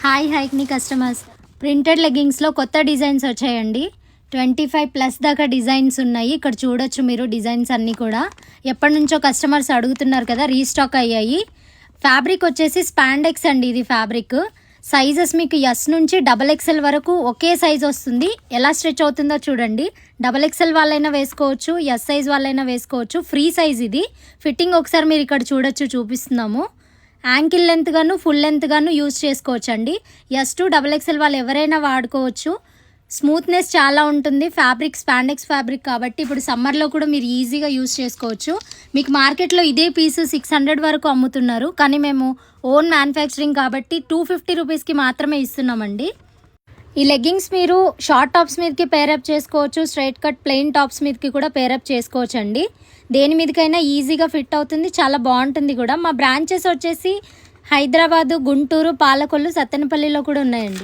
Hi హైక్ని customers, printed లెగ్గింగ్స్లో కొత్త designs వచ్చాయండి. 25+ దాకా డిజైన్స్ ఉన్నాయి. ఇక్కడ చూడొచ్చు మీరు డిజైన్స్ అన్నీ కూడా. ఎప్పటి నుంచో కస్టమర్స్ అడుగుతున్నారు కదా, రీస్టాక్ అయ్యాయి. ఫ్యాబ్రిక్ వచ్చేసి స్పాండెక్స్ అండి. ఇది ఫ్యాబ్రిక్ సైజెస్ మీకు ఎస్ నుంచి XXL వరకు ఒకే సైజ్ వస్తుంది. ఎలా స్ట్రెచ్ అవుతుందో చూడండి. XXL వాళ్ళైనా వేసుకోవచ్చు, ఎస్ సైజ్ వాళ్ళైనా వేసుకోవచ్చు. ఫ్రీ సైజ్ ఇది. ఫిట్టింగ్ ఒకసారి మీరు ఇక్కడ చూడొచ్చు, చూపిస్తున్నాము. యాంకిల్ లెంత్ గాను ఫుల్ లెంత్ గాను యూజ్ చేసుకోవచ్చు అండి. ఎస్ టు XXL వాళ్ళు ఎవరైనా వాడుకోవచ్చు. స్మూత్నెస్ చాలా ఉంటుంది. ఫ్యాబ్రిక్ స్పాండెక్స్ ఫ్యాబ్రిక్ కాబట్టి ఇప్పుడు సమ్మర్లో కూడా మీరు ఈజీగా యూజ్ చేసుకోవచ్చు. మీకు మార్కెట్లో ఇదే పీసు 600 వరకు అమ్ముతున్నారు, కానీ మేము ఓన్ మ్యానుఫ్యాక్చరింగ్ కాబట్టి 250 రూపీస్కి మాత్రమే ఇస్తున్నామండి. ఈ లెగ్గింగ్స్ మీరు షార్ట్ టాప్స్ మీదకి పేరప్ చేసుకోవచ్చు, స్ట్రైట్ కట్ ప్లెయిన్ టాప్స్ మీదకి కూడా పేరప్ చేసుకోవచ్చు అండి. దేని మీదకైనా ఈజీగా ఫిట్ అవుతుంది, చాలా బాగుంటుంది కూడా. మా బ్రాంచెస్ వచ్చేసి హైదరాబాదు, గుంటూరు, పాలకొల్లు, సత్తెనపల్లిలో కూడా ఉన్నాయండి.